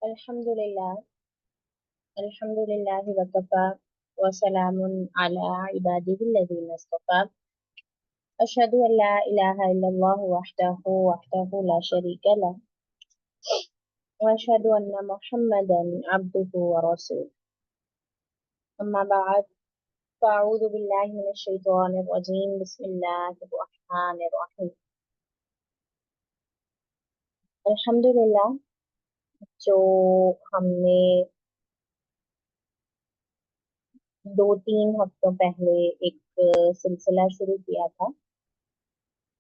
अल्हम्दुलिल्लाह अल्हम्दुलिल्लाहि वकफ़ा व सलामुन अला इबादिहिल्लज़ीना इस्तफ़ा अशहदु अल्ला इलाहा इल्लल्लाह वहदहु ला शरीका लह व अशहदु अन्ना मुहम्मदन अब्दुहु व रसूलुहु अम्मा बअद फ़अऊज़ु बिल्लाहि मिनश शैतानिर रजीम बिस्मिल्लाहिर रहमानिर रहीम अल्हम्दुलिल्लाह जो हमने 2-3 हफ्तों पहले एक सिलसिला शुरू किया था।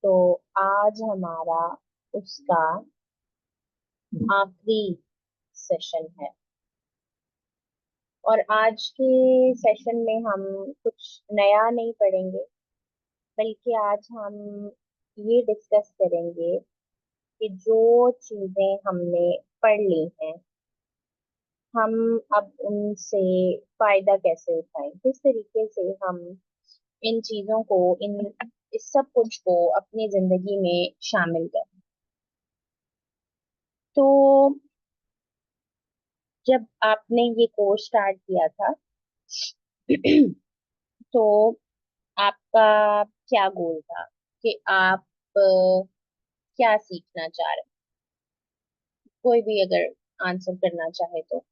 तो आज हमारा उसका आखिरी सेशन है और आज के सेशन में हम कुछ नया नहीं पढ़ेंगे, बल्कि आज हम ये डिस्कस करेंगे कि जो चीजें हमने पढ़ ली हैं, हम अब उनसे फायदा कैसे उठाएं, किस तरीके से हम इन चीजों को, इन इस सब कुछ को अपनी जिंदगी में शामिल करें। तो जब आपने ये कोर्स स्टार्ट किया था तो आपका क्या गोल था कि आप क्या सीखना चाह रहे हैं? कोई भी अगर आंसर करना चाहे तो।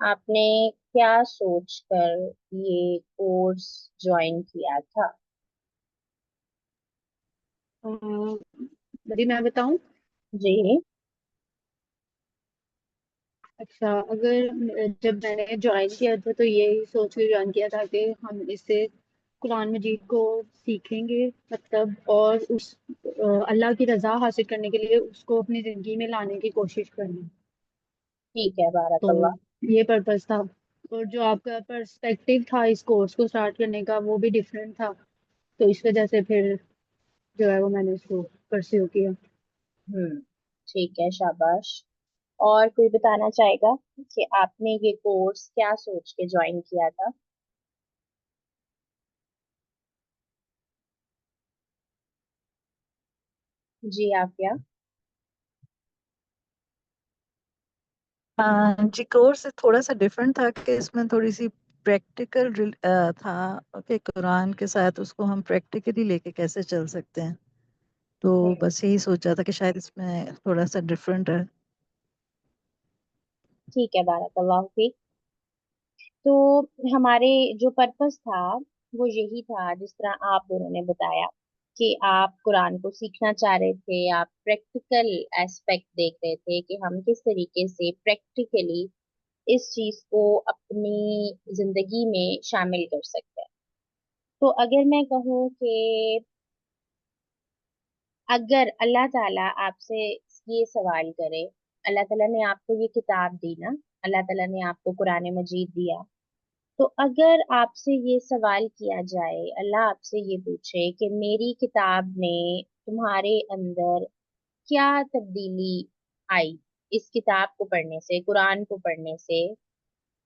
आपने क्या सोचकर ये कोर्स ज्वाइन किया था? यदि मैं बताऊं। जी। अच्छा, अगर जब मैंने ज्वाइन किया था तो ये सोच के ज्वाइन किया था कि हम इससे कुरान मजीद को सीखेंगे, मतलब, और उस अल्लाह की रजा हासिल करने के लिए उसको अपनी जिंदगी में लाने की कोशिश करनी। ठीक है, तो बारक। ये पर्पस था। और जो आपका पर्सपेक्टिव था इस कोर्स को स्टार्ट करने का वो भी डिफरेंट था, तो इस वजह से फिर जो है वो मैंने इसको परस्यू किया। हम्म। ठीक है, शाबाश। और कोई बताना चाहेगा कि आपने ये कोर्स क्या सोच के ज्वाइन किया था? जी आफिया। जी, कोर्स थोड़ा सा डिफरेंट था कि इसमें थोड़ी सी प्रैक्टिकल था कि कुरान के साथ उसको हम प्रैक्टिकली लेके कैसे चल सकते हैं। तो हम्म। बस यही सोचा था कि शायद इसमें थोड़ा सा डिफरेंट है। ठीक है, बारक। तो हमारे जो पर्पस था वो यही था, जिस तरह आप दोनों ने बताया कि आप कुरान को सीखना चाह रहे थे, आप प्रैक्टिकल एस्पेक्ट देख रहे थे कि हम किस तरीके से प्रैक्टिकली इस चीज को अपनी जिंदगी में शामिल कर सकते हैं। तो अगर मैं कहूँ कि अगर अल्लाह ताला आपसे ये सवाल करे, अल्लाह ताला ने आपको ये किताब दी ना, अल्लाह ताला ने आपको कुरान मजीद दिया, तो अगर आपसे ये सवाल किया जाए, अल्लाह आपसे ये पूछे कि मेरी किताब ने तुम्हारे अंदर क्या तब्दीली आई, इस किताब को पढ़ने से, कुरान को पढ़ने से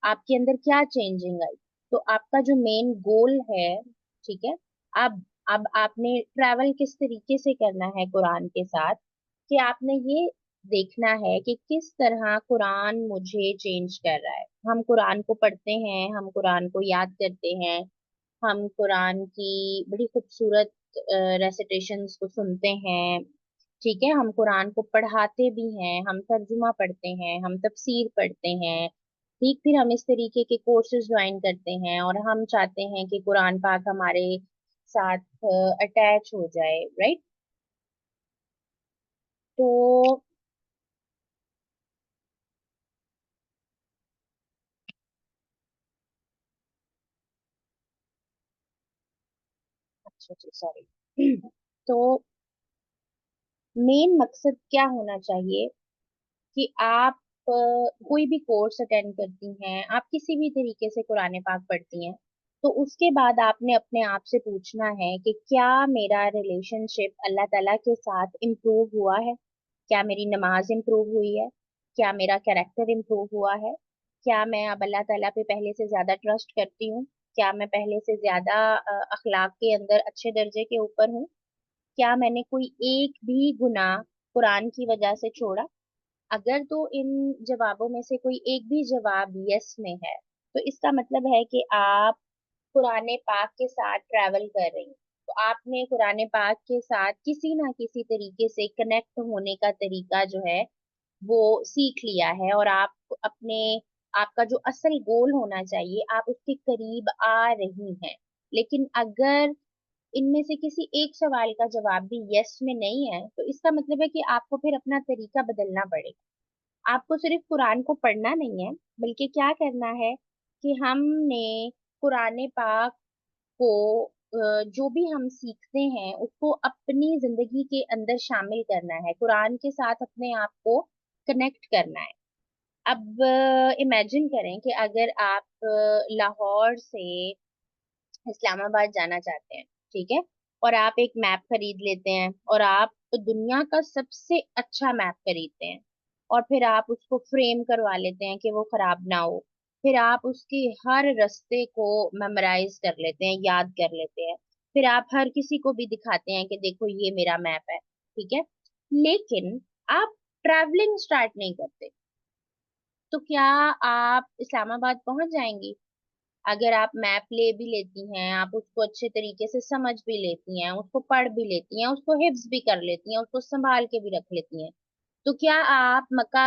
आपके अंदर क्या चेंजिंग आई, तो आपका जो मेन गोल है, ठीक है, अब आपने ट्रैवल किस तरीके से करना है कुरान के साथ, कि आपने ये देखना है कि किस तरह कुरान मुझे चेंज कर रहा है। हम कुरान को पढ़ते हैं, हम कुरान को याद करते हैं, हम कुरान की बड़ी खूबसूरत रेसिटेशंस को सुनते हैं, ठीक है, हम कुरान को पढ़ाते भी हैं, हम तर्जुमा पढ़ते हैं, हम तफसीर पढ़ते हैं, ठीक, फिर हम इस तरीके के कोर्सेज ज्वाइन करते हैं और हम चाहते हैं कि कुरान पाक हमारे साथ अटैच हो जाए, राइट? तो अच्छा जी, सॉरी। तो मेन मकसद क्या होना चाहिए कि आप कोई भी कोर्स अटेंड करती हैं, आप किसी भी तरीके से कुरान पाक पढ़ती हैं, तो उसके बाद आपने अपने आप से पूछना है कि क्या मेरा रिलेशनशिप अल्लाह ताला के साथ इम्प्रूव हुआ है? क्या मेरी नमाज इम्प्रूव हुई है? क्या मेरा कैरेक्टर इम्प्रूव हुआ है? क्या मैं अब अल्लाह ताला पे पहले से ज्यादा ट्रस्ट करती हूँ? क्या मैं पहले से ज्यादा अखलाक के अंदर अच्छे दर्जे के ऊपर हूँ? क्या मैंने कोई एक भी गुनाह कुरान की वजह से छोड़ा? अगर तो इन जवाबों में से कोई एक भी जवाब यस में है, तो इसका मतलब है कि आप कुरान पाक के साथ ट्रैवल कर रही हैं। तो आपने कुरान पाक के साथ किसी ना किसी तरीके से कनेक्ट होने का तरीका जो है वो सीख लिया है, और आप अपने, आपका जो असल गोल होना चाहिए, आप उसके करीब आ रही हैं। लेकिन अगर इनमें से किसी एक सवाल का जवाब भी यस में नहीं है, तो इसका मतलब है कि आपको फिर अपना तरीका बदलना पड़ेगा। आपको सिर्फ कुरान को पढ़ना नहीं है, बल्कि क्या करना है कि हमने कुरान पाक को, जो भी हम सीखते हैं उसको अपनी जिंदगी के अंदर शामिल करना है, कुरान के साथ अपने आप को कनेक्ट करना है। अब इमेजिन करें कि अगर आप लाहौर से इस्लामाबाद जाना चाहते हैं, ठीक है, और आप एक मैप खरीद लेते हैं, और आप दुनिया का सबसे अच्छा मैप खरीदते हैं, और फिर आप उसको फ्रेम करवा लेते हैं कि वो खराब ना हो। फिर आप उसके हर रास्ते को मेमोराइज कर लेते हैं, याद कर लेते हैं। फिर आप हर किसी को भी दिखाते हैं कि देखो ये मेरा मैप है, ठीक है। लेकिन आप ट्रैवलिंग स्टार्ट नहीं करते, तो क्या आप इस्लामाबाद पहुंच जाएंगी? अगर आप मैप ले भी लेती हैं, आप उसको अच्छे तरीके से समझ भी लेती हैं, उसको पढ़ भी लेती हैं, उसको हिफ्ज भी कर लेती हैं, उसको संभाल के भी रख लेती हैं, तो क्या आप मक्का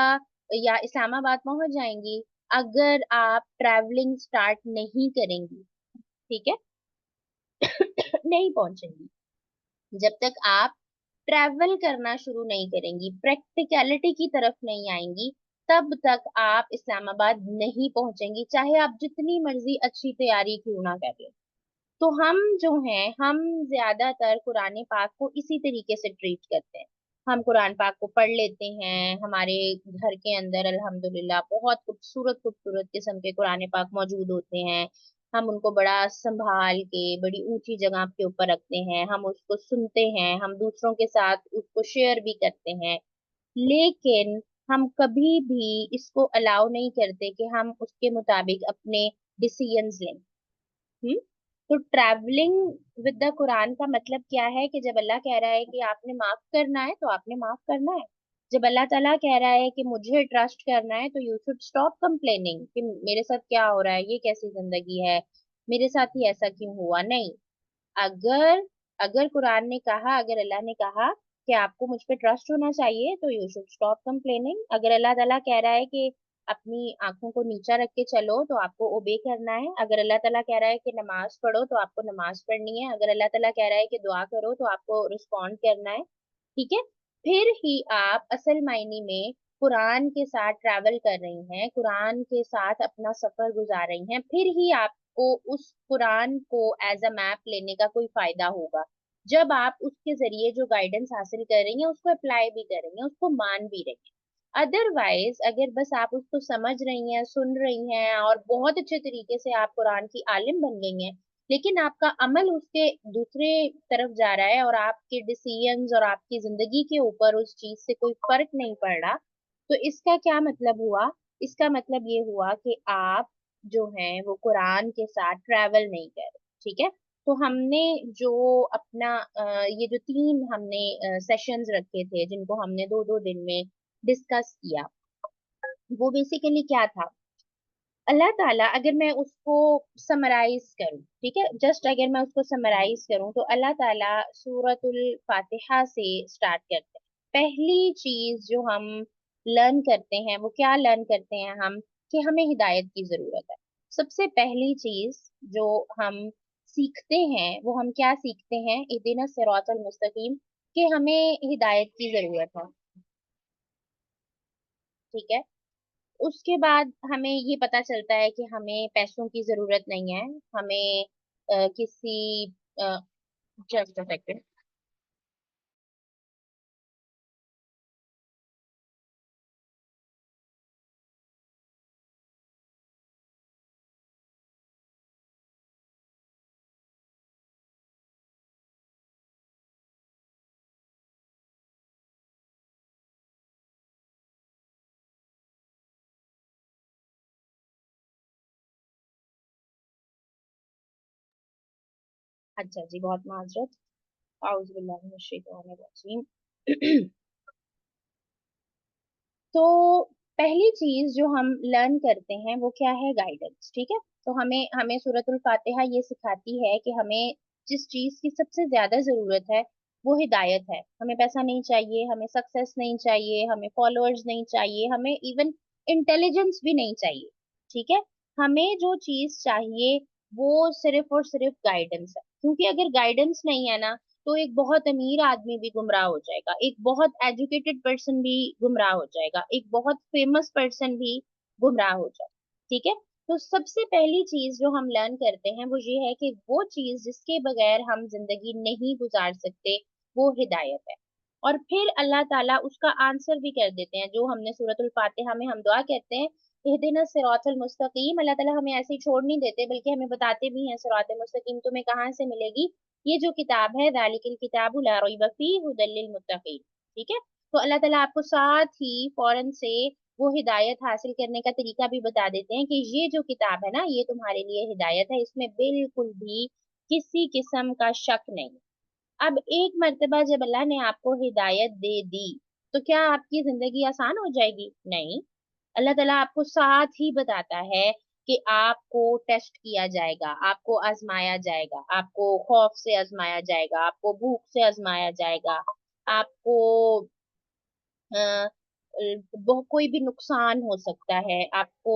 या इस्लामाबाद पहुंच जाएंगी? अगर आप ट्रैवलिंग स्टार्ट नहीं करेंगी, ठीक है, नहीं पहुंचेंगी। जब तक आप ट्रैवल करना शुरू नहीं करेंगी, प्रैक्टिकलिटी की तरफ नहीं आएंगी, तब तक आप इस्लामाबाद नहीं पहुंचेंगी, चाहे आप जितनी मर्जी अच्छी तैयारी क्यों ना कर लें। तो हम जो हैं, हम ज्यादातर कुरान पाक को इसी तरीके से ट्रीट करते हैं। हम कुरान पाक को पढ़ लेते हैं, हमारे घर के अंदर अल्हम्दुलिल्लाह बहुत खूबसूरत खूबसूरत किस्म के कुरान पाक मौजूद होते हैं। हम उनको बड़ा संभाल के बड़ी ऊंची जगह के ऊपर रखते हैं, हम उसको सुनते हैं, हम दूसरों के साथ उसको शेयर भी करते हैं। लेकिन हम कभी भी इसको अलाउ नहीं करते कि हम उसके मुताबिक अपने डिसीजंस लें। हम्म। तो ट्रैवलिंग विद द कुरान का मतलब क्या है कि जब अल्लाह कह रहा है कि आपने माफ करना है, तो आपने माफ करना है। जब अल्लाह ताला कह रहा है कि मुझे ट्रस्ट करना है, तो यू शुड स्टॉप कंप्लेनिंग कि मेरे साथ क्या हो रहा है, ये कैसी जिंदगी है, मेरे साथ ही ऐसा क्यों हुआ। नहीं, अगर अगर कुरान ने कहा, अगर अल्लाह ने कहा कि आपको मुझ पे ट्रस्ट होना चाहिए, तो यू शुड स्टॉप कंप्लेनिंग। अगर अल्लाह ताला कह रहा है कि अपनी आंखों को नीचा रख के चलो, तो आपको ओबे करना है। अगर अल्लाह ताला कह रहा है कि नमाज पढ़ो, तो आपको नमाज पढ़नी है। अगर अल्लाह ताला कह रहा है कि दुआ करो, तो आपको रिस्पॉन्ड करना है, ठीक है। फिर ही आप असल मायने में कुरान के साथ ट्रैवल कर रही हैं, कुरान के साथ अपना सफर गुजार रही हैं, फिर ही आपको उस कुरान को एज अ मैप लेने का कोई फायदा होगा। जब आप उसके जरिए जो गाइडेंस हासिल कर रही हैं उसको अप्लाई भी कर रही हैं, उसको मान भी रही हैं। अदरवाइज अगर बस आप उसको समझ रही हैं, सुन रही हैं, और बहुत अच्छे तरीके से आप कुरान की आलिम बन गई हैं, लेकिन आपका अमल उसके दूसरे तरफ जा रहा है, और आपके डिसीजंस और आपकी जिंदगी के ऊपर उस चीज से कोई फर्क नहीं पड़ रहा, तो इसका क्या मतलब हुआ? इसका मतलब ये हुआ कि आप जो हैं वो कुरान के साथ ट्रैवल नहीं कर रहे, ठीक है। तो हमने जो अपना ये जो 3 हमने सेशंस रखे थे, जिनको हमने 2-2 दिन में डिस्कस किया, वो बेसिकली क्या था? अल्लाह ताला, अगर मैं उसको समराइज करूं, ठीक है, जस्ट अगर मैं उसको समराइज करूं, तो अल्लाह ताला सूरतुल फातिहा से स्टार्ट करते हैं। पहली चीज जो हम लर्न करते हैं, वो क्या लर्न करते हैं हम? कि हमें हिदायत की जरूरत है। सबसे पहली चीज जो हम सीखते हैं, वो हम क्या सीखते हैं? इहदिना सिरातल मुस्तकीम, कि हमें हिदायत की जरूरत है, ठीक है। उसके बाद हमें ये पता चलता है कि हमें पैसों की जरूरत नहीं है, हमें किसी जस्ट अ सेकंड। अच्छा जी, बहुत माजरत। आउज़ुबिल्लाहि मिनश्शैतानिर्रजीम। तो पहली चीज जो हम लर्न करते हैं वो क्या है? गाइडेंस। ठीक है, तो हमें हमें सूरतुल फातिहा ये सिखाती है कि हमें जिस चीज की सबसे ज्यादा जरूरत है वो हिदायत है। हमें पैसा नहीं चाहिए, हमें सक्सेस नहीं चाहिए, हमें फॉलोअर्स नहीं चाहिए, हमें इवन इंटेलिजेंस भी नहीं चाहिए। ठीक है, हमें जो चीज चाहिए वो सिर्फ और सिर्फ गाइडेंस है। क्योंकि अगर गाइडेंस नहीं है ना, तो एक बहुत अमीर आदमी भी गुमराह हो जाएगा, एक बहुत एजुकेटेड पर्सन भी गुमराह हो जाएगा, एक बहुत फेमस पर्सन भी गुमराह हो जाएगा। ठीक है, तो सबसे पहली चीज जो हम लर्न करते हैं वो ये है कि वो चीज जिसके बगैर हम जिंदगी नहीं गुजार सकते वो हिदायत है। और फिर अल्लाह ताला उसका आंसर भी कर देते हैं। जो हमने सूरतुल फातिहा में हम दुआ कहते हैं, इहदिना सिरातल मुस्तकीम, अल्लाह ताला हमें ऐसे ही छोड़ नहीं देते बल्कि हमें बताते भी हैं सिरातल मुस्तकीम तुम्हें कहाँ से मिलेगी। ये जो किताब है ज़ालिकल किताबु ला रैब फीह हुदल लिल मुत्तकीन। ठीक है, तो अल्लाह ताला आपको साथ ही फौरन से वो हिदायत हासिल करने का तरीका भी बता देते हैं कि ये जो किताब है ना ये तुम्हारे लिए हिदायत है, इसमें बिल्कुल भी किसी किस्म का शक नहीं। अब एक मर्तबा जब अल्लाह ने आपको हिदायत दे दी तो क्या आपकी जिंदगी आसान हो जाएगी? नहीं। अल्लाह ताला आपको साथ ही बताता है कि आपको टेस्ट किया जाएगा, आपको आजमाया जाएगा, आपको खौफ से आजमाया जाएगा, आपको भूख से आजमाया जाएगा, आपको कोई भी नुकसान हो सकता है, आपको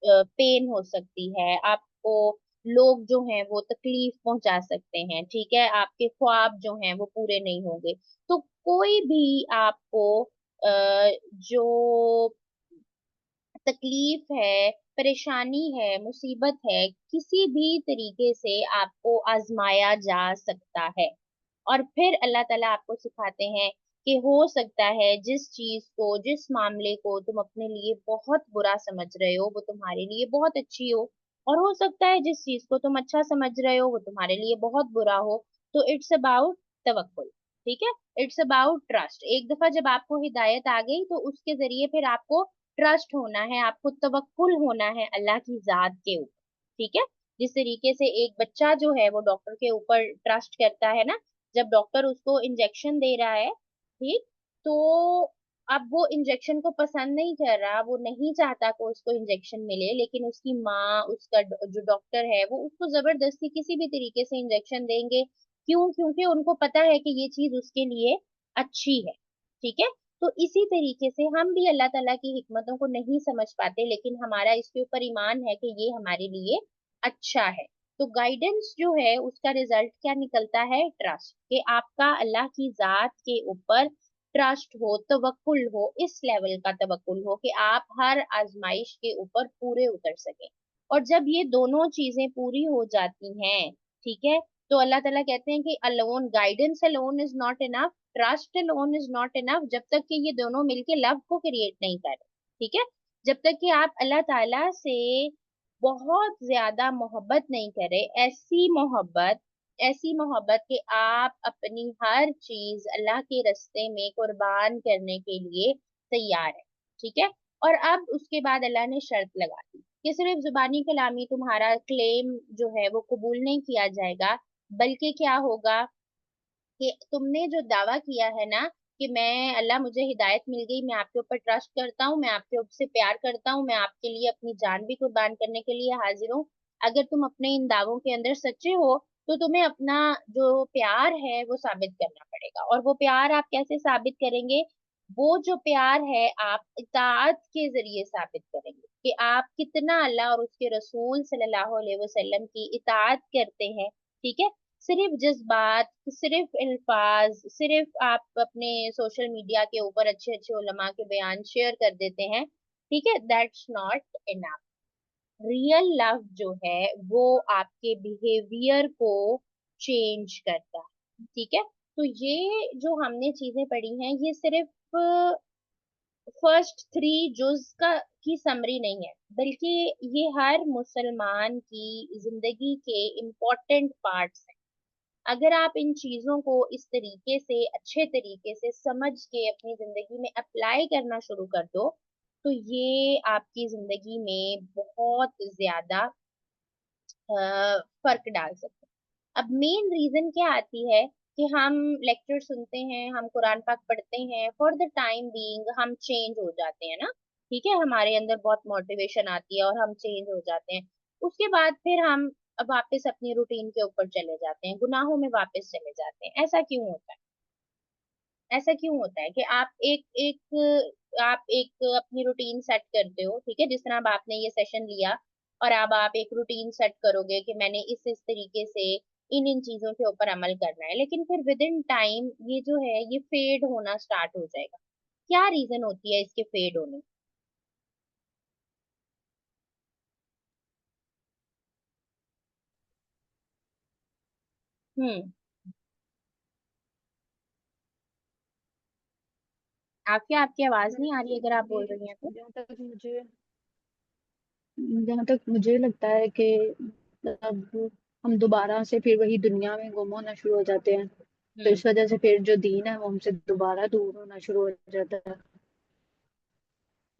पेन हो सकती है, आपको लोग जो हैं वो तकलीफ पहुंचा सकते हैं। ठीक है, आपके ख्वाब जो हैं वो पूरे नहीं होंगे। तो कोई भी आपको जो तकलीफ है, परेशानी है, मुसीबत है, किसी भी तरीके से आपको आजमाया जा सकता है। और फिर अल्लाह ताला आपको सिखाते हैं कि हो सकता है जिस चीज को, जिस मामले को तुम अपने लिए बहुत बुरा समझ रहे हो वो तुम्हारे लिए बहुत अच्छी हो, और हो सकता है जिस चीज को तुम अच्छा समझ रहे हो वो तुम्हारे लिए बहुत बुरा हो। तो इट्स अबाउट तवक्कुल। ठीक है, इट्स अबाउट ट्रस्ट। एक दफा जब आपको हिदायत आ गई तो उसके जरिए फिर आपको ट्रस्ट होना है, आपको तवक्कुल होना है अल्लाह की जात के ऊपर। ठीक है, जिस तरीके से एक बच्चा जो है वो डॉक्टर के ऊपर ट्रस्ट करता है ना, जब डॉक्टर उसको इंजेक्शन दे रहा है, ठीक, तो अब वो इंजेक्शन को पसंद नहीं कर रहा, वो नहीं चाहता कि उसको इंजेक्शन मिले, लेकिन उसकी माँ, उसका जो डॉक्टर है वो उसको जबरदस्ती किसी भी तरीके से इंजेक्शन देंगे। क्यों? क्योंकि उनको पता है कि ये चीज उसके लिए अच्छी है। ठीक है, तो इसी तरीके से हम भी अल्लाह ताला की हिकमतों को नहीं समझ पाते, लेकिन हमारा इसके ऊपर ईमान है कि ये हमारे लिए अच्छा है। तो गाइडेंस जो है उसका रिजल्ट क्या निकलता है? ट्रस्ट। कि आपका अल्लाह की जात के ऊपर ट्रस्ट हो, तवक्कुल हो, इस लेवल का तवक्कुल हो कि आप हर आजमाइश के ऊपर पूरे उतर सकें। और जब ये दोनों चीजें पूरी हो जाती हैं, ठीक है, तो अल्लाह ताला कहते हैं कि alone, guidance alone is not enough, trust alone is not enough, जब तक कि ये दोनों मिलके लव को क्रिएट नहीं कर रहे। ठीक है, जब तक कि आप अल्लाह ताला से बहुत ज्यादा मोहब्बत नहीं करे, ऐसी मोहब्बत कि आप अपनी हर चीज अल्लाह के रास्ते में कुर्बान करने के लिए तैयार है। ठीक है, और अब उसके बाद अल्लाह ने शर्त लगा दी कि सिर्फ जुबानी कलामी तुम्हारा क्लेम जो है वो कबूल नहीं किया जाएगा, बल्कि क्या होगा कि तुमने जो दावा किया है ना कि मैं, अल्लाह मुझे हिदायत मिल गई, मैं आपके ऊपर ट्रस्ट करता हूँ, मैं आपके ऊपर प्यार करता हूँ, मैं आपके लिए अपनी जान भी कुर्बान करने के लिए हाजिर हूँ, अगर तुम अपने इन दावों के अंदर सच्चे हो तो तुम्हें अपना जो प्यार है वो साबित करना पड़ेगा। और वो प्यार आप कैसे साबित करेंगे? वो जो प्यार है आप इताअत के जरिए साबित करेंगे कि आप कितना अल्लाह और उसके रसूल सल्लल्लाहु अलैहि वसल्लम की इताअत करते हैं। ठीक है, सिर्फ जज्बात, सिर्फ अल्फाज, सिर्फ आप अपने सोशल मीडिया के ऊपर अच्छे अच्छे उलमा के बयान शेयर कर देते हैं, ठीक है, that's not enough. Real love जो है वो आपके बिहेवियर को चेंज करता है। ठीक है, तो ये जो हमने चीजें पढ़ी हैं ये सिर्फ फर्स्ट थ्री जुज का की समरी नहीं है, बल्कि ये हर मुसलमान की जिंदगी के इम्पोर्टेंट पार्ट्स हैं। अगर आप इन चीजों को इस तरीके से, अच्छे तरीके से समझ के अपनी जिंदगी में अप्लाई करना शुरू कर दो, तो ये आपकी जिंदगी में बहुत ज्यादा फर्क डाल सकते हैं। अब मेन रीजन क्या आती है कि हम लेक्चर सुनते हैं, हम कुरान पाक पढ़ते हैं, फॉर द टाइम बीइंग हम चेंज हो जाते हैं ना, ठीक है, हमारे अंदर बहुत मोटिवेशन आती है और हम चेंज हो जाते हैं। उसके बाद फिर हम अब वापस अपनी रूटीन के ऊपर चले जाते हैं, गुनाहों में वापस चले जाते हैं। ऐसा क्यों होता है? ऐसा क्यों होता है कि आप एक अपनी रूटीन सेट करते हो, ठीक है, जिस तरह अब आपने ये सेशन लिया, और अब आप एक रूटीन सेट करोगे कि मैंने इस तरीके से इन इन चीजों के ऊपर अमल करना है, लेकिन फिर विद इन टाइम ये जो है ये फेड होना स्टार्ट हो जाएगा। क्या रीजन होती है इसके फेड होने? हम्म। आपकी आपकी आवाज नहीं आ रही अगर आप बोल ये रही हैं तो। जहाँ तक मुझे लगता है कि मतलब हम दोबारा से फिर वही दुनिया में गुम होना शुरू हो जाते हैं। तो हम्म। इस वजह से फिर जो दीन है वो हमसे दोबारा दूर होना शुरू हो जाता है।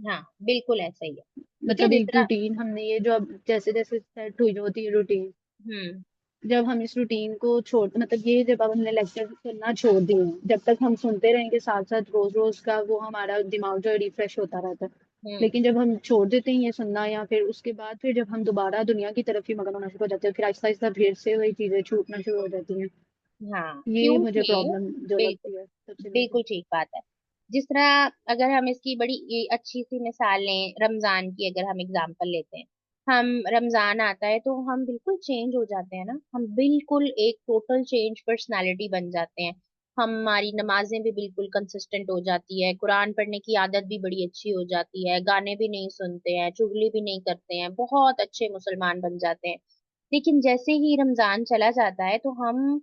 हाँ, बिल्कुल ऐसा ही है। ठीक है, मतलब जिस एक तरह। रूटीन हमने ये जो अब जैसे जैसे सेट हुई होती है रूटीन, हम्म। जब हम इस रूटीन को छोड़ मतलब ये जब अब हमने लेक्चर करना छोड़ दिए हैं, जब तक हम सुनते रहेंगे साथ साथ रोज रोज का वो हमारा दिमाग जो है रिफ्रेश होता रहता है। हम्म। लेकिन जब हम छोड़ देते हैं ये सुनना, या फिर उसके बाद फिर जब हम दोबारा दुनिया की तरफ ही मगन होना शुरू हो जाते हैं, फिर आहिस्ता आहिस्ता फिर से वही चीजें छूटना शुरू हो जाती हैं। हाँ, ये मुझे क्योंकि प्रॉब्लम जो बिल्कुल, लगती है सबसे मेन। बिल्कुल ठीक बात है। जिस तरह अगर हम इसकी बड़ी अच्छी सी मिसाल लें, रमजान की अगर हम एग्जांपल लेते हैं, हम रमजान आता है तो हम बिल्कुल चेंज हो जाते हैं ना, हम बिल्कुल एक टोटल चेंज पर्सनालिटी बन जाते हैं। हमारी नमाजें भी बिल्कुल कंसिस्टेंट हो जाती है, कुरान पढ़ने की आदत भी बड़ी अच्छी हो जाती है, गाने भी नहीं सुनते हैं, चुगली भी नहीं करते हैं, बहुत अच्छे मुसलमान बन जाते हैं। लेकिन जैसे ही रमजान चला जाता है तो हम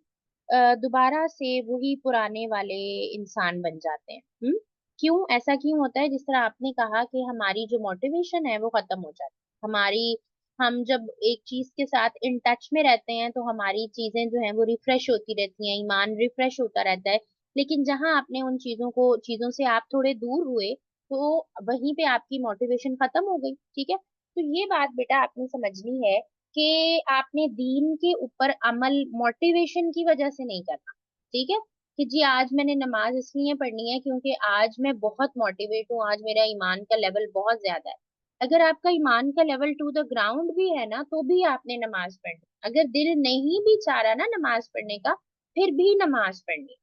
दोबारा से वही पुराने वाले इंसान बन जाते हैं। क्यों ऐसा क्यों होता है? जिस तरह आपने कहा कि हमारी जो मोटिवेशन है वो खत्म हो जाती है हमारी। हम जब एक चीज के साथ इन टच में रहते हैं तो हमारी चीजें जो हैं वो रिफ्रेश होती रहती हैं, ईमान रिफ्रेश होता रहता है। लेकिन जहां आपने उन चीजों से आप थोड़े दूर हुए, तो वहीं पे आपकी मोटिवेशन खत्म हो गई। ठीक है, तो ये बात बेटा आपने समझनी है कि आपने दीन के ऊपर अमल मोटिवेशन की वजह से नहीं करना। ठीक है, कि जी आज मैंने नमाज इसलिए पढ़नी है क्योंकि आज मैं बहुत मोटिवेट हूँ, आज मेरा ईमान का लेवल बहुत ज्यादा है। अगर आपका ईमान का लेवल टू द ग्राउंड भी है ना, तो भी आपने नमाज पढ़नी। अगर दिल नहीं भी चाह रहा ना नमाज पढ़ने का, फिर भी नमाज पढ़नी।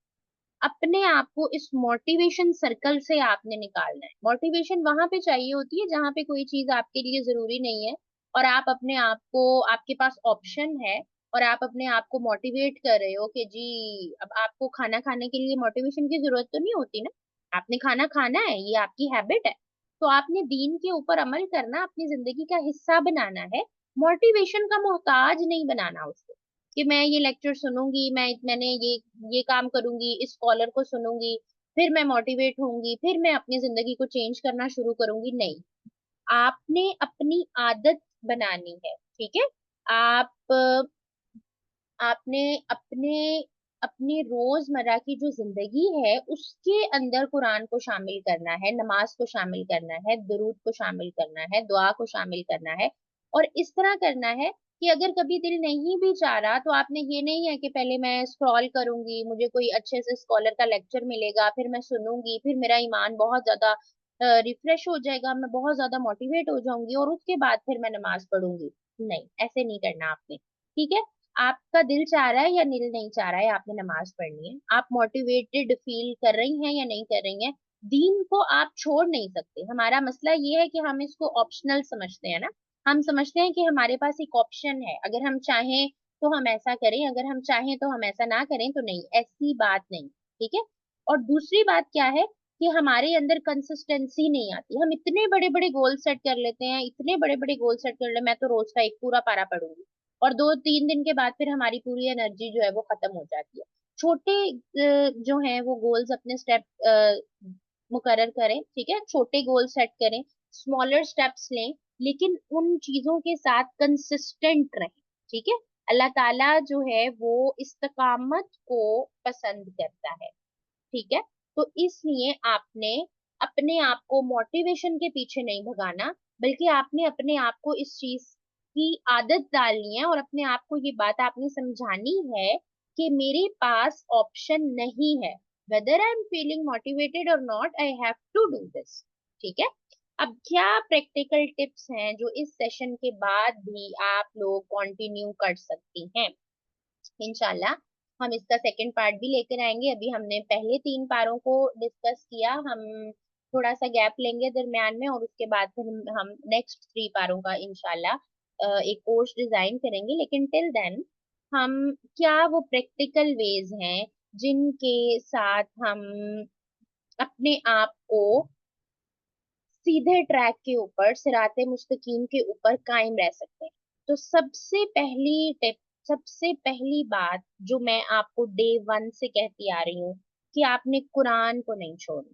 अपने आप को इस मोटिवेशन सर्कल से आपने निकालना है। मोटिवेशन वहां पे चाहिए होती है जहां पे कोई चीज आपके लिए जरूरी नहीं है, और आप अपने आप को, आपके पास ऑप्शन है, और आप अपने आप को मोटिवेट कर रहे हो कि जी अब आपको खाना खाने के लिए मोटिवेशन की जरूरत तो नहीं होती ना, आपने खाना खाना है, ये आपकी हैबिट है। तो आपने दीन के ऊपर अमल करना, अपनी जिंदगी का हिस्सा बनाना है, मोटिवेशन का मोहताज नहीं बनाना उसको, कि मैं ये लेक्चर सुनूंगी, मैंने ये काम करूंगी, इस स्कॉलर को सुनूंगी, फिर मैं मोटिवेट होंगी, फिर मैं अपनी जिंदगी को चेंज करना शुरू करूंगी। नहीं, आपने अपनी आदत बनानी है। ठीक है, आप आपने अपने अपनी रोजमर्रा की जो जिंदगी है उसके अंदर कुरान को शामिल करना है, नमाज को शामिल करना है, दुरूद को शामिल करना है, दुआ को शामिल करना है। और इस तरह करना है कि अगर कभी दिल नहीं भी चाह रहा, तो आपने ये नहीं है कि पहले मैं स्क्रॉल करूंगी, मुझे कोई अच्छे से स्कॉलर का लेक्चर मिलेगा, फिर मैं सुनूंगी, फिर मेरा ईमान बहुत ज्यादा रिफ्रेश हो जाएगा, मैं बहुत ज्यादा मोटिवेट हो जाऊंगी और उसके बाद फिर मैं नमाज पढ़ूंगी। नहीं, ऐसे नहीं करना आपने। ठीक है, आपका दिल चाह रहा है या दिल नहीं चाह रहा है, आपने नमाज पढ़नी है। आप मोटिवेटेड फील कर रही हैं या नहीं कर रही हैं, दीन को आप छोड़ नहीं सकते। हमारा मसला ये है कि हम इसको ऑप्शनल समझते हैं ना, हम समझते हैं कि हमारे पास एक ऑप्शन है, अगर हम चाहें तो हम ऐसा करें, अगर हम चाहें तो हम ऐसा ना करें। तो नहीं, ऐसी बात नहीं। ठीक है, और दूसरी बात क्या है कि हमारे अंदर कंसिस्टेंसी नहीं आती। हम इतने बड़े बड़े गोल सेट कर लेते हैं, इतने बड़े बड़े गोल सेट कर ले, मैं तो रोज का एक पूरा पारा पढ़ूंगी, और 2-3 दिन के बाद फिर हमारी पूरी एनर्जी जो है वो खत्म हो जाती है। छोटे जो है वो गोल्स अपने स्टेप मुकर्रर करें, ठीक है, छोटे गोल सेट करें, स्मॉलर स्टेप्स लें, लेकिन उन चीजों के साथ कंसिस्टेंट रहें। ठीक है, अल्लाह ताला जो है वो इस्तकामत को पसंद करता है। ठीक है, तो इसलिए आपने अपने आप को मोटिवेशन के पीछे नहीं भगाना, बल्कि आपने अपने आप को इस चीज की आदत डालनी है, और अपने आप को ये बात आपने समझानी है कि मेरे पास ऑप्शन नहीं है, whether I am feeling motivated or not, I have to do this. ठीक है। अब क्या प्रैक्टिकल टिप्स हैं जो इस सेशन के बाद भी आप लोग कंटिन्यू कर सकती हैं? इंशाल्लाह हम इसका सेकंड पार्ट भी लेकर आएंगे। अभी हमने पहले 3 पारों को डिस्कस किया, हम थोड़ा सा गैप लेंगे दरम्यान में और उसके बाद फिर हम नेक्स्ट 3 पारों का इंशाल्लाह एक कोर्स डिजाइन करेंगे। लेकिन टिल देन हम क्या वो प्रैक्टिकल वेज हैं जिनके साथ हम अपने आप को सीधे ट्रैक के ऊपर, सिराते मुस्तकीम के ऊपर कायम रह सकते हैं? तो सबसे पहली टिप, सबसे पहली बात जो मैं आपको डे 1 से कहती आ रही हूँ कि आपने कुरान को नहीं छोड़ना।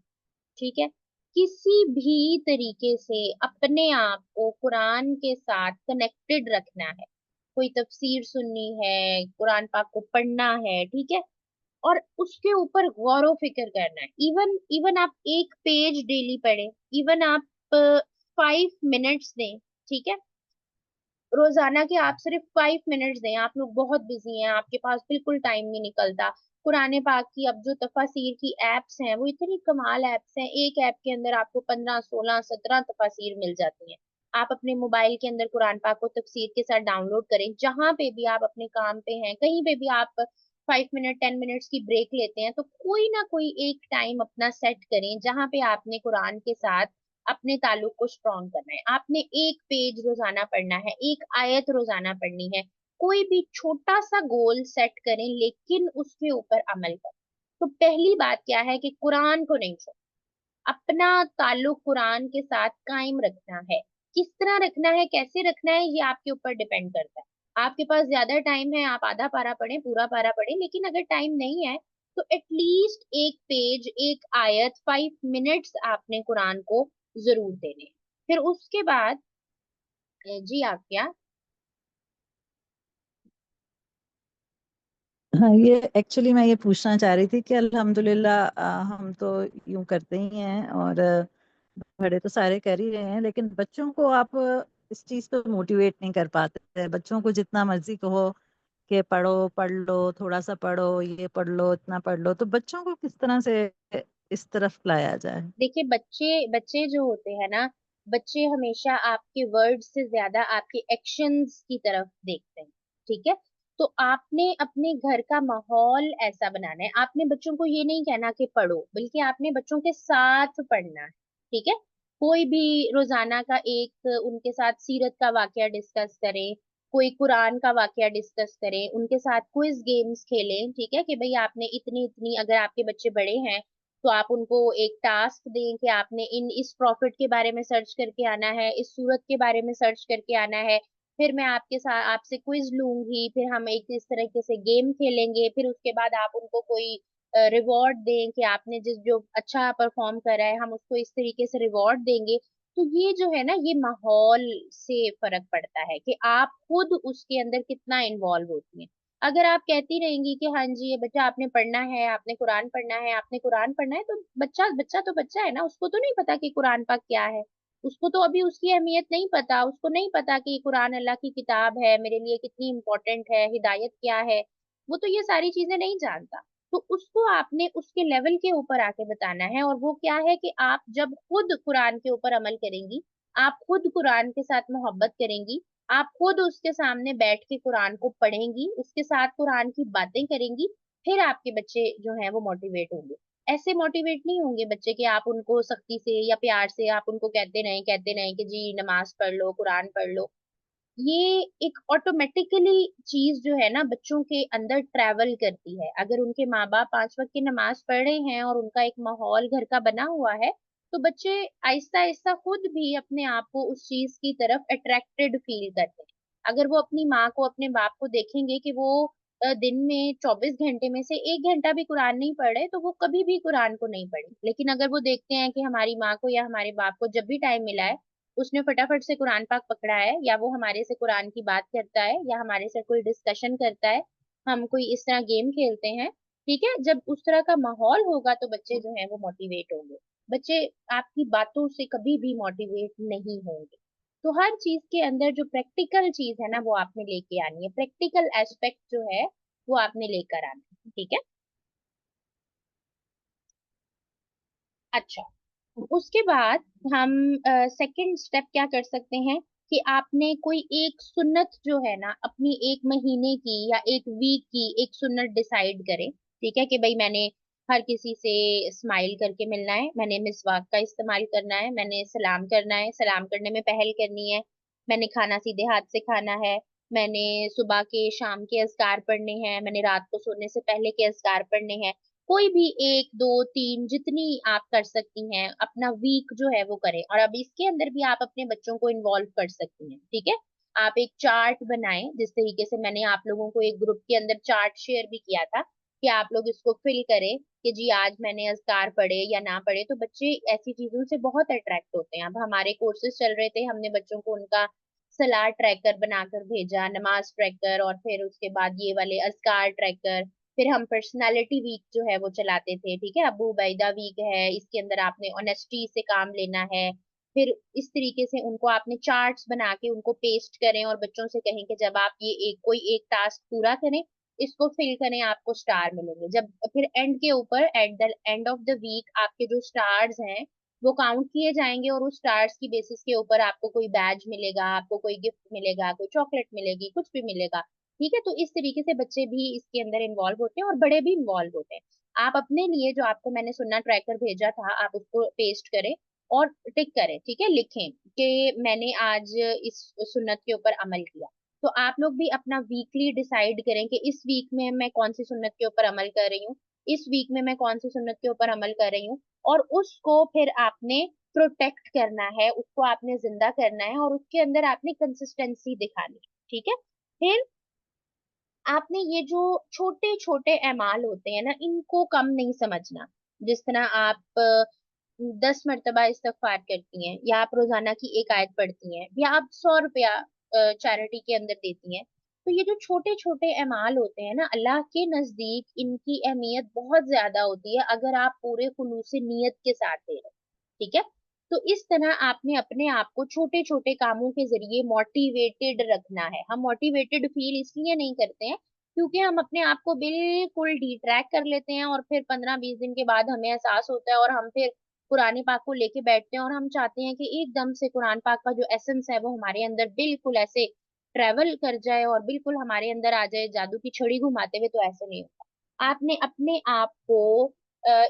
ठीक है। किसी भी तरीके से अपने आप को कुरान के साथ कनेक्टेड रखना है। कोई तफसीर सुननी है, कुरान पाक को पढ़ना है, ठीक है, और उसके ऊपर गौर व फिक्र करना है। इवन इवन आप एक पेज डेली पढ़ें, इवन आप 5 मिनट्स दें, ठीक है, रोजाना के आप सिर्फ 5 मिनट्स दें। आप लोग बहुत बिजी हैं, आपके पास बिल्कुल टाइम नहीं निकलता। कुरान पाक की अब जो तफासिर की एप्स हैं वो इतनी कमाल एप्स हैं, एक ऐप के अंदर आपको 15 16 17 तफासिर मिल जाती हैं। आप अपने मोबाइल के अंदर कुरान पाक को तफसीर के साथ डाउनलोड करें, जहां पे भी आप अपने काम पे हैं, कहीं पे भी आप 5 मिनट 10 मिनट्स की ब्रेक लेते हैं, तो कोई ना कोई एक टाइम अपना सेट करें जहां पे आपने कुरान के साथ अपने ताल्लुक को स्ट्रॉन्ग करना है। आपने एक पेज रोजाना पढ़ना है, एक आयत रोजाना पढ़नी है। कोई भी छोटा सा गोल सेट करें लेकिन उसके ऊपर अमल करें। तो पहली बात क्या है कि कुरान को नहीं छोड़ना, अपना ताल्लुक कुरान के साथ कायम रखना है। किस तरह रखना है, कैसे रखना है, ये आपके ऊपर डिपेंड करता है। आपके पास ज्यादा टाइम है, आप आधा पारा पढ़ें, पूरा पारा पढ़ें, लेकिन अगर टाइम नहीं है तो एटलीस्ट एक पेज, एक आयत, 5 मिनट्स आपने कुरान को जरूर देने हैं। फिर उसके बाद जी आप क्या? हाँ, ये एक्चुअली मैं ये पूछना चाह रही थी कि अल्हम्दुलिल्लाह हम तो यूं करते ही हैं और बड़े तो सारे कर ही रहे हैं, लेकिन बच्चों को आप इस चीज पे मोटिवेट नहीं कर पाते। बच्चों को जितना मर्जी कहो कि पढ़ो, पढ़ लो, थोड़ा सा पढ़ो, ये पढ़ लो, इतना पढ़ लो, तो बच्चों को किस तरह से इस तरफ लाया जाए? देखिए, बच्चे बच्चे जो होते हैं ना, बच्चे हमेशा आपके वर्ड्स से ज्यादा आपके एक्शंस की तरफ देखते हैं। ठीक है। तो आपने अपने घर का माहौल ऐसा बनाना है। आपने बच्चों को ये नहीं कहना कि पढ़ो, बल्कि आपने बच्चों के साथ पढ़ना है। ठीक है। कोई भी रोजाना का एक उनके साथ सीरत का वाकया डिस्कस करें, कोई कुरान का वाकया डिस्कस करें, उनके साथ क्विज गेम्स खेलें। ठीक है, कि भाई आपने इतनी इतनी, अगर आपके बच्चे बड़े हैं तो आप उनको एक टास्क दें कि आपने इन इस प्रॉफिट के बारे में सर्च करके आना है, इस सूरत के बारे में सर्च करके आना है। फिर मैं आपके साथ आपसे क्विज लूंगी, फिर हम एक इस तरीके से गेम खेलेंगे, फिर उसके बाद आप उनको कोई रिवॉर्ड दें कि आपने जिस जो अच्छा परफॉर्म करा है हम उसको इस तरीके से रिवॉर्ड देंगे। तो ये जो है ना, ये माहौल से फर्क पड़ता है कि आप खुद उसके अंदर कितना इन्वॉल्व होती हैं। अगर आप कहती रहेंगी कि हाँ जी ये बच्चा आपने पढ़ना है, आपने कुरान पढ़ना है, आपने कुरान पढ़ना है, तो बच्चा बच्चा तो बच्चा है ना, उसको तो नहीं पता कि कुरान पाक क्या है। उसको तो अभी उसकी अहमियत नहीं पता, उसको नहीं पता कि कुरान अल्लाह की किताब है, मेरे लिए कितनी इम्पोर्टेंट है, हिदायत क्या है। वो तो ये सारी चीजें नहीं जानता। तो उसको आपने उसके लेवल के ऊपर आके बताना है, और वो क्या है कि आप जब खुद कुरान के ऊपर अमल करेंगी, आप खुद कुरान के साथ मोहब्बत करेंगी, आप खुद उसके सामने बैठ के कुरान को पढ़ेंगी, उसके साथ कुरान की बातें करेंगी, फिर आपके बच्चे जो हैं वो मोटिवेट होंगे। ऐसे मोटिवेट नहीं होंगे बच्चे कि आप उनको सख्ती से या प्यार से आप उनको कहते रहें कि जी नमाज पढ़ लो, कुरान पढ़ लो। ये एक ऑटोमेटिकली चीज जो है ना बच्चों के अंदर ट्रैवल करती है। अगर उनके माँ बाप 5 वक्त की नमाज पढ़ रहे हैं और उनका एक माहौल घर का बना हुआ है, तो बच्चे आहिस्ता आहिस्ता खुद भी अपने आप को उस चीज की तरफ अट्रैक्टेड फील करते हैं। अगर वो अपनी माँ को, अपने बाप को देखेंगे कि वो दिन में 24 घंटे में से 1 घंटा भी कुरान नहीं पढ़ रहे, तो वो कभी भी कुरान को नहीं पढ़े। लेकिन अगर वो देखते हैं कि हमारी माँ को या हमारे बाप को जब भी टाइम मिला है उसने फटाफट से कुरान पाक पकड़ा है, या वो हमारे से कुरान की बात करता है, या हमारे से कोई डिस्कशन करता है, हम कोई इस तरह गेम खेलते हैं, ठीक है, जब उस तरह का माहौल होगा तो बच्चे जो हैं वो मोटिवेट होंगे। बच्चे आपकी बातों से कभी भी मोटिवेट नहीं होंगे। तो हर चीज के अंदर जो प्रैक्टिकल चीज है ना वो आपने लेके आनी है। प्रैक्टिकल एस्पेक्ट जो है वो आपने लेकर आना है, ठीक है। अच्छा, उसके बाद हम सेकंड स्टेप क्या कर सकते हैं कि आपने कोई एक सुन्नत जो है ना अपनी एक महीने की या एक वीक की एक सुन्नत डिसाइड करें, ठीक है, कि भाई मैंने हर किसी से स्माइल करके मिलना है, मैंने मिसवाक का इस्तेमाल करना है, मैंने सलाम करना है, सलाम करने में पहल करनी है, मैंने खाना सीधे हाथ से खाना है, मैंने सुबह के शाम के अज़कार पढ़ने हैं, मैंने रात को सोने से पहले के अज़कार पढ़ने हैं। कोई भी एक दो तीन जितनी आप कर सकती हैं अपना वीक जो है वो करें, और अब इसके अंदर भी आप अपने बच्चों को इन्वॉल्व कर सकती हैं, ठीक है। आप एक चार्ट बनाएं, जिस तरीके से मैंने आप लोगों को एक ग्रुप के अंदर चार्ट शेयर भी किया था कि आप लोग इसको फिल करें कि जी आज मैंने अज़कार पढ़े या ना पढ़े, तो बच्चे ऐसी चीजों से बहुत अट्रैक्ट होते हैं। अब हमारे कोर्सेज चल रहे थे, हमने बच्चों को उनका सलाद ट्रैकर बनाकर भेजा, नमाज ट्रैकर, और फिर उसके बाद ये वाले अज़कार ट्रैकर। फिर हम पर्सनालिटी वीक जो है वो चलाते थे, ठीक है, अबू उबैदा वीक है, इसके अंदर आपने ऑनेस्टी से काम लेना है। फिर इस तरीके से उनको आपने चार्ट्स बना के उनको पेस्ट करें और बच्चों से कहें कि जब आप ये एक कोई एक टास्क पूरा करें, इसको फिल करें, आपको स्टार मिलेंगे। जब फिर एंड के ऊपर at the end of the week आपके जो स्टार्स हैं वो काउंट किए जाएंगे, और उस स्टार्स की बेसिस के ऊपर आपको कोई बैज मिलेगा, आपको कोई गिफ्ट मिलेगा, कोई चॉकलेट मिलेगी, कुछ भी मिलेगा, ठीक है। तो इस तरीके से बच्चे भी इसके अंदर इन्वॉल्व होते हैं और बड़े भी इन्वॉल्व होते हैं। आप अपने लिए जो आपको मैंने सुनना ट्रैकर भेजा था आप उसको पेस्ट करें और टिक करें, ठीक है, लिखें कि मैंने आज इस सुन्नत के ऊपर अमल किया। तो आप लोग भी अपना वीकली डिसाइड करें कि इस वीक में मैं कौन सी सुन्नत के ऊपर अमल कर रही हूँ, इस वीक में मैं कौन सी सुन्नत के ऊपर अमल कर रही हूँ, और उसको फिर आपने प्रोटेक्ट करना है, उसको आपने जिंदा करना है, और उसके अंदर आपने कंसिस्टेंसी दिखानी है, ठीक है। फिर आपने ये जो छोटे छोटे अमाल होते हैं ना इनको कम नहीं समझना। जिस तरह आप 10 मरतबा इस्तगफार करती हैं, या आप रोजाना की एक आयत पढ़ती हैं, या आप 100 रुपया चैरिटी के अंदर देती हैं, तो ये जो छोटे छोटे अमाल होते हैं ना अल्लाह के नजदीक इनकी अहमियत बहुत ज्यादा होती है अगर आप पूरे खुलूस नीयत के साथ दे रहे हैं, ठीक है। तो इस तरह आपने अपने आप को छोटे छोटे कामों के जरिए मोटिवेटेड रखना है। हम मोटिवेटेड फील इसलिए नहीं करते हैं क्योंकि हम अपने आप को बिल्कुल डिट्रैक्ट कर लेते हैं, और फिर 15-20 दिन के बाद हमें एहसास होता है और हम फिर कुरान पाक को लेके बैठते हैं और हम चाहते हैं कि एकदम से कुरान पाक का जो एसेंस है वो हमारे अंदर बिल्कुल ऐसे ट्रेवल कर जाए और बिल्कुल हमारे अंदर आ जाए जादू की छड़ी घुमाते हुए। तो ऐसे नहीं होता। आपने अपने आप को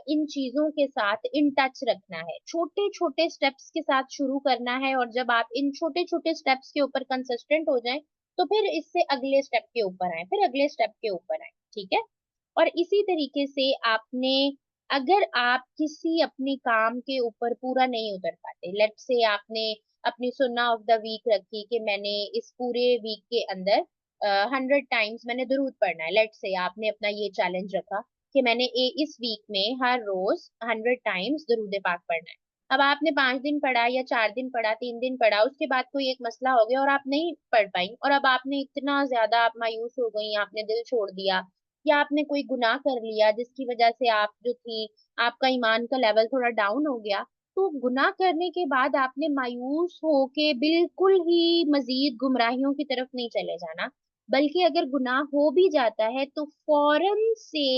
इन चीजों के साथ इन टच रखना है, छोटे छोटे स्टेप्स के साथ शुरू करना है, और जब आप इन छोटे छोटे स्टेप्स के ऊपर कंसिस्टेंट हो जाएं तो फिर इससे अगले स्टेप के ऊपर आए, फिर अगले स्टेप के ऊपर आए, ठीक है। और इसी तरीके से आपने, अगर आप किसी अपने काम के ऊपर पूरा नहीं उतर पाते, लेट से आपने अपनी सुन्ना ऑफ द वीक रखी कि मैंने इस पूरे वीक के अंदर 100 टाइम्स मैंने दुरूद पढ़ना है, लेट से आपने अपना ये चैलेंज रखा कि मैंने इस वीक में हर रोज 100 टाइम्स दुरूद पाक पढ़ना है। अब आपने 5 दिन पढ़ा या 4 दिन पढ़ा, 3 दिन पढ़ा, उसके बाद कोई एक मसला हो गया और आप नहीं पढ़ पाई, और अब आपने इतना ज्यादा आप मायूस हो गई, आपने दिल छोड़ दिया, या आपने कोई गुनाह कर लिया जिसकी वजह से आप जो थी आपका ईमान का लेवल थोड़ा डाउन हो गया। तो गुनाह करने के बाद आपने मायूस होके बिल्कुल ही मजीद गुमराहियों की तरफ नहीं चले जाना, बल्कि अगर गुनाह हो भी जाता है तो फौरन से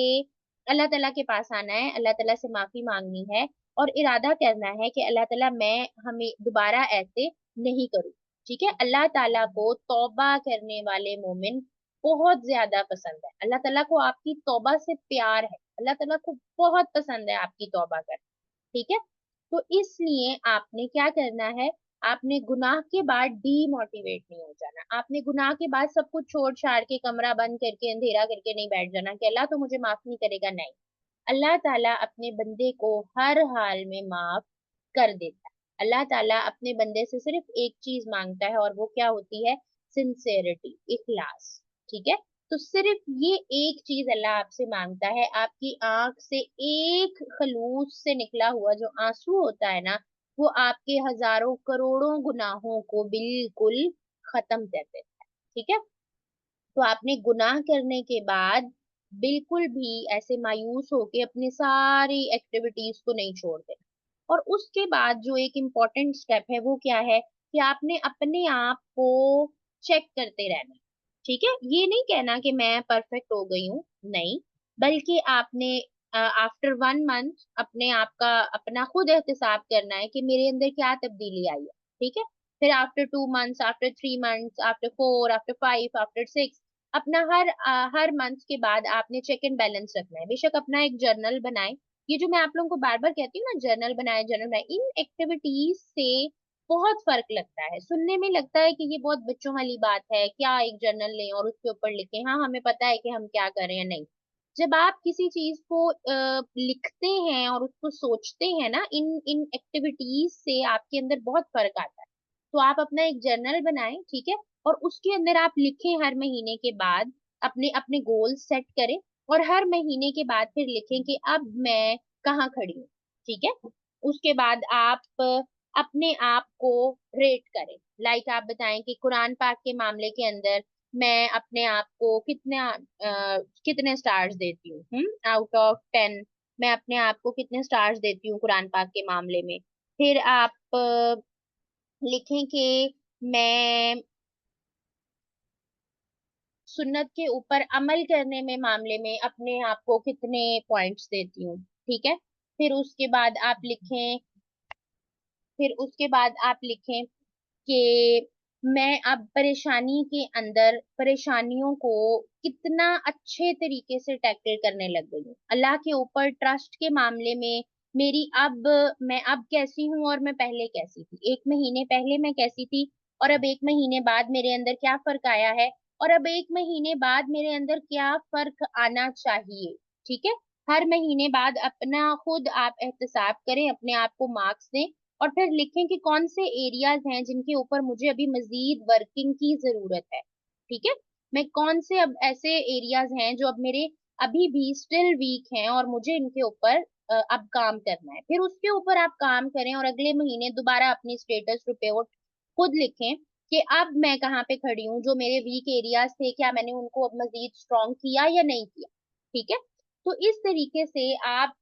अल्लाह ताला के पास आना है, अल्लाह ताला से माफी मांगनी है, और इरादा करना है कि अल्लाह ताला मैं हमें दोबारा ऐसे नहीं करूँ, ठीक है। अल्लाह ताला को तौबा करने वाले मोमिन बहुत ज्यादा पसंद है, अल्लाह ताला को आपकी तौबा से प्यार है, अल्लाह ताला को बहुत पसंद है आपकी तौबा कर, ठीक है। तो इसलिए आपने क्या करना है, आपने गुनाह के बाद डीमोटिवेट नहीं हो जाना, आपने गुनाह के बाद सब कुछ छोड़ छाड़ के कमरा बंद करके अंधेरा करके नहीं बैठ जाना कि अल्लाह तो मुझे माफ नहीं करेगा, नहीं। अल्लाह ताला अपने बंदे को हर हाल में माफ कर देता है। अल्लाह ताला अपने बंदे से सिर्फ एक चीज मांगता है, और वो क्या होती है, सिंसेरिटी, इखलास, ठीक है। तो सिर्फ ये एक चीज अल्लाह आपसे मांगता है, आपकी आंख से एक खलूस से निकला हुआ जो आंसू होता है ना वो आपके हजारों करोड़ों गुनाहों को बिल्कुल खत्म कर देता है, ठीक है। तो आपने गुनाह करने के बाद बिल्कुल भी ऐसे मायूस होके अपनी सारी एक्टिविटीज को नहीं छोड़ देना। और उसके बाद जो एक इम्पोर्टेंट स्टेप है वो क्या है कि आपने अपने आप को चेक करते रहना, ठीक है, ये नहीं कहना कि मैं परफेक्ट हो गई हूँ, नहीं, बल्कि आपने आफ्टर 1 मंथ अपने आप का अपना खुद एहतसाब करना है कि मेरे अंदर क्या तब्दीली आई है। ठीक है, फिर after 2 months, after 3 months, after 4, after 5, after 6, अपना हर मंथ के बाद आपने चेक एंड बैलेंस रखना है। बेशक अपना एक जर्नल बनाए, ये जो मैं आप लोगों को बार बार कहती हूँ ना, जर्नल बनाए जर्नल बनाए, इन एक्टिविटीज से बहुत फर्क लगता है। सुनने में लगता है कि ये बहुत बच्चों वाली बात है, क्या एक जर्नल लें और उसके ऊपर लिखें, हाँ हमें पता है कि हम क्या कर रहे हैं, नहीं। जब आप किसी चीज को लिखते हैं और उसको सोचते हैं ना, इन इन एक्टिविटीज से आपके अंदर बहुत फर्क आता है। तो आप अपना एक जर्नल बनाएं, ठीक है, और उसके अंदर आप लिखें हर महीने के बाद, अपने अपने गोल सेट करें, और हर महीने के बाद फिर लिखें कि अब मैं कहाँ खड़ी हूँ। ठीक है, उसके बाद आप अपने आप को रेट करें। लाइक आप बताएं कि कुरान पाक के मामले के अंदर मैं अपने आप को कितने स्टार्स देती हूँ, आउट ऑफ 10 मैं अपने आप को कितने स्टार्स देती हूँ कुरान पाक के मामले में। फिर आप लिखें कि मैं सुन्नत के ऊपर अमल करने में मामले में अपने आप को कितने पॉइंट्स देती हूँ। ठीक है, फिर उसके बाद आप लिखें फिर उसके बाद आप लिखें कि मैं अब परेशानी के अंदर परेशानियों को कितना अच्छे तरीके से टैकल करने लग गई हूँ। अल्लाह के ऊपर ट्रस्ट के मामले में मैं अब कैसी हूँ और मैं पहले कैसी थी, 1 महीने पहले मैं कैसी थी, और अब 1 महीने बाद मेरे अंदर क्या फर्क आया है, और अब 1 महीने बाद मेरे अंदर क्या फर्क आना चाहिए। ठीक है, हर महीने बाद अपना खुद आप एहतसाब करें, अपने आप को मार्क्स दें, और फिर लिखें कि कौन से एरियाज हैं जिनके ऊपर मुझे अभी मजीद वर्किंग की जरूरत है। ठीक है, मैं कौन से अब ऐसे एरियाज हैं जो अब मेरे अभी भी स्टिल वीक हैं और मुझे इनके ऊपर अब काम करना है। फिर उसके ऊपर आप काम करें और अगले महीने दोबारा अपनी स्टेटस रिपोर्ट खुद लिखें कि अब मैं कहाँ पे खड़ी हूँ, जो मेरे वीक एरियाज थे क्या मैंने उनको अब मजीद स्ट्रॉन्ग किया या नहीं किया। ठीक है, तो इस तरीके से आप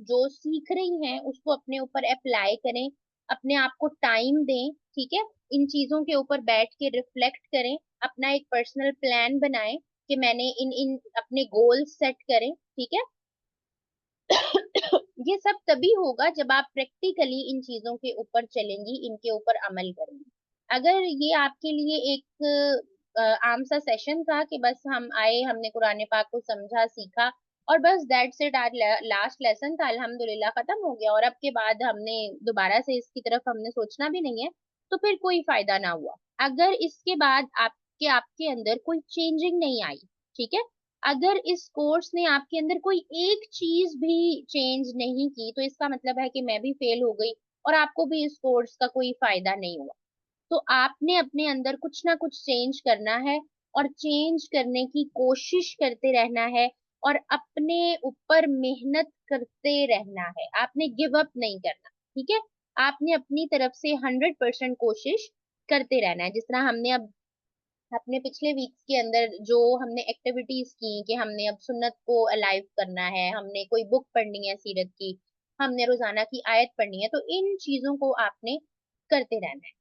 जो सीख रही हैं उसको अपने ऊपर अप्लाई करें, अपने आप को टाइम दें। ठीक है, इन चीजों के ऊपर बैठ के रिफ्लेक्ट करें, अपना एक पर्सनल प्लान बनाएं कि मैंने इन इन अपने गोल्स सेट करें। ठीक है, ये सब तभी होगा जब आप प्रैक्टिकली इन चीजों के ऊपर चलेंगी, इनके ऊपर अमल करेंगी। अगर ये आपके लिए एक आम सा सेशन था कि बस हम आए, हमने कुरान पाक को समझा सीखा और बस दैट्स इट, आज लास्ट लेसन था, अल्हम्दुलिल्लाह खत्म हो गया, और अब के बाद हमने दोबारा से इसकी तरफ हमने सोचना भी नहीं है, तो फिर कोई फायदा ना हुआ। अगर इसके बाद आपके आपके अंदर कोई चेंजिंग नहीं आई, ठीक है, अगर इस कोर्स ने आपके अंदर कोई एक चीज भी चेंज नहीं की, तो इसका मतलब है कि मैं भी फेल हो गई और आपको भी इस कोर्स का कोई फायदा नहीं हुआ। तो आपने अपने अंदर कुछ ना कुछ चेंज करना है, और चेंज करने की कोशिश करते रहना है, और अपने ऊपर मेहनत करते रहना है। आपने गिव अप नहीं करना। ठीक है, आपने अपनी तरफ से 100% कोशिश करते रहना है। जिस तरह हमने अब अपने पिछले वीक्स के अंदर जो हमने एक्टिविटीज की कि हमने अब सुन्नत को अलाइव करना है, हमने कोई बुक पढ़नी है सीरत की, हमने रोजाना की आयत पढ़नी है, तो इन चीजों को आपने करते रहना है।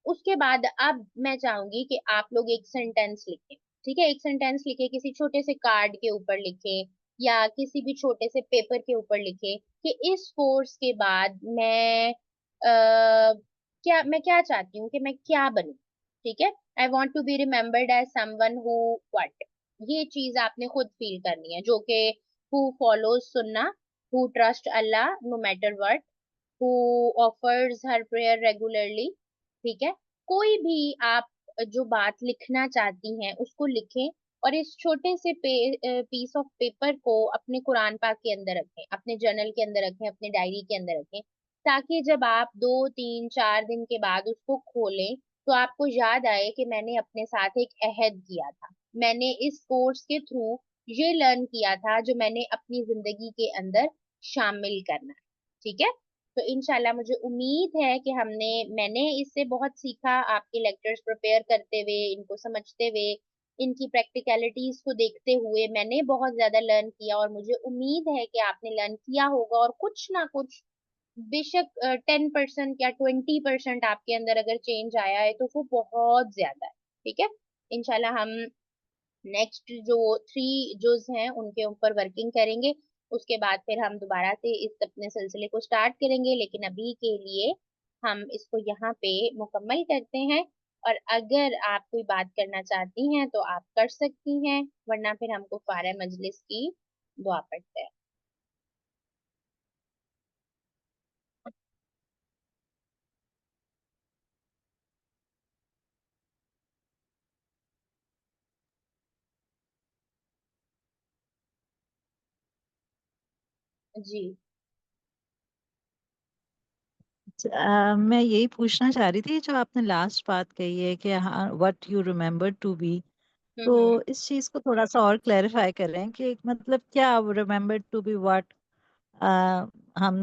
उसके बाद अब मैं चाहूंगी कि आप लोग एक सेंटेंस लिखें। ठीक है, एक सेंटेंस लिखे, किसी छोटे से कार्ड के ऊपर लिखे या किसी भी छोटे से पेपर के ऊपर लिखे कि इस कोर्स के बाद मैं क्या चाहती हूँ कि मैं क्या बनूं। ठीक है, I want to be remembered as someone who what, ये चीज आपने खुद फील करनी है, जो कि हु फॉलोज सुन्ना, who trust Allah no matter what, who offers her prayer regularly. ठीक है, कोई भी आप जो बात लिखना चाहती हैं उसको लिखें, और इस छोटे से पीस ऑफ पेपर को अपने कुरान पाक के अंदर रखें, अपने जर्नल के अंदर रखें, अपने डायरी के अंदर रखें, ताकि जब आप 2 3 4 दिन के बाद उसको खोलें तो आपको याद आए कि मैंने अपने साथ एक अहद किया था, मैंने इस कोर्स के थ्रू ये लर्न किया था जो मैंने अपनी जिंदगी के अंदर शामिल करना है। ठीक है, तो इंशाल्लाह मुझे उम्मीद है कि मैंने इससे बहुत सीखा, आपके लेक्चर्स प्रिपेयर करते हुए, इनको समझते हुए, इनकी प्रैक्टिकलिटीज को देखते हुए मैंने बहुत ज्यादा लर्न किया, और मुझे उम्मीद है कि आपने लर्न किया होगा, और कुछ ना कुछ, बेशक 10% या 20% आपके अंदर अगर चेंज आया है तो वो बहुत ज्यादा है। ठीक है, इंशाल्लाह हम नेक्स्ट जो 3 जुज हैं उनके ऊपर वर्किंग करेंगे। उसके बाद फिर हम दोबारा से इस अपने सिलसिले को स्टार्ट करेंगे, लेकिन अभी के लिए हम इसको यहाँ पे मुकम्मल करते हैं। और अगर आप कोई बात करना चाहती हैं तो आप कर सकती हैं, वरना फिर हम कुफ़ारे मजलिस की दुआ पढ़ते हैं। जी। मैं यही पूछना चाह रही थी, जो आपने लास्ट बात कही है कि हाँ what you remember to be, तो हम्म। इस चीज को थोड़ा सा और क्लैरिफाई करें कि मतलब क्या रिमेम्बर टू बी व्हाट। हम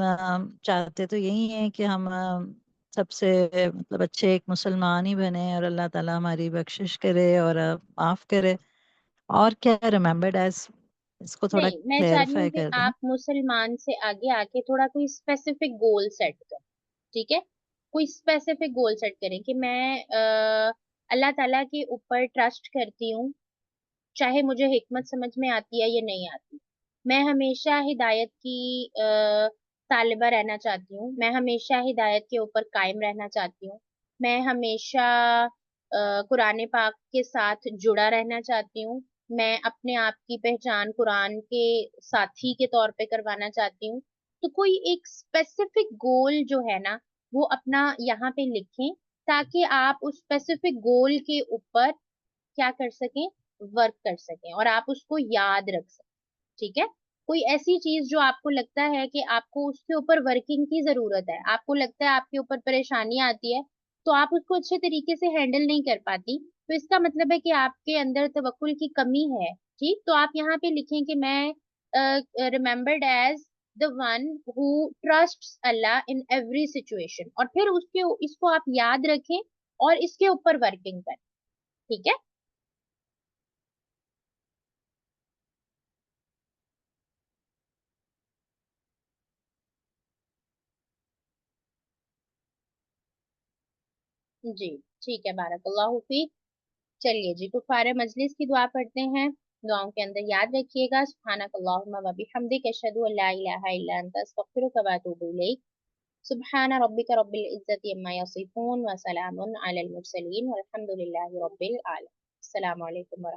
चाहते तो यही है कि हम सबसे मतलब अच्छे एक मुसलमान ही बने और अल्लाह ताला हमारी बख्शिश करे और माफ करे। और क्या रिमेम्बर्ड एज, इसको थोड़ा नहीं, मैं चाह रही हूँ क्लैरिफाई कि कर दें। आप मुसलमान से आगे आके थोड़ा कोई स्पेसिफिक गोल सेट करें। ठीक है, कोई स्पेसिफिक गोल सेट करें कि मैं अल्लाह ताला के ऊपर ट्रस्ट करती हूँ, चाहे मुझे हिकमत समझ में आती है या नहीं आती। मैं हमेशा हिदायत की तालिबा रहना चाहती हूँ, मैं हमेशा हिदायत के ऊपर कायम रहना चाहती हूँ। मैं हमेशा कुरान पाक के साथ जुड़ा रहना चाहती हूँ। मैं अपने आप की पहचान कुरान के साथी के तौर पे करवाना चाहती हूँ। तो कोई एक स्पेसिफिक गोल जो है ना, वो अपना यहाँ पे लिखें, ताकि आप उस स्पेसिफिक गोल के ऊपर क्या कर सकें, वर्क कर सकें और आप उसको याद रख सकें। ठीक है, कोई ऐसी चीज जो आपको लगता है कि आपको उसके ऊपर वर्किंग की जरूरत है, आपको लगता है आपके ऊपर परेशानी आती है, तो आप उसको अच्छे तरीके से हैंडल नहीं कर पाती, तो इसका मतलब है कि आपके अंदर तवक्कुल की कमी है। ठीक, तो आप यहाँ पे लिखें कि मैं remembered as the one who trusts Allah in every situation, और फिर उसके इसको आप याद रखें और इसके ऊपर वर्किंग करें। ठीक है। जी, ठीक है, बारकल्लाहु फीक। चलिए जी, कुफारे मजलिस की दुआ पढ़ते हैं। दुआओं के अंदर याद रखिएगा, सुब्हानकल्लाहुम्मा व बिहम्दिक, अशहदु अल्ला इलाहा इल्ला अंत, अस्तगफिरुका व अतूबु इलैक। सुब्हान रब्बिका रब्बिल इज्जति अम्मा यसिफून व सलामुन अलल मुरसलीन वल्हम्दुलिल्लाहि रब्बिल आलमीन। अस्सलामु अलैकुम व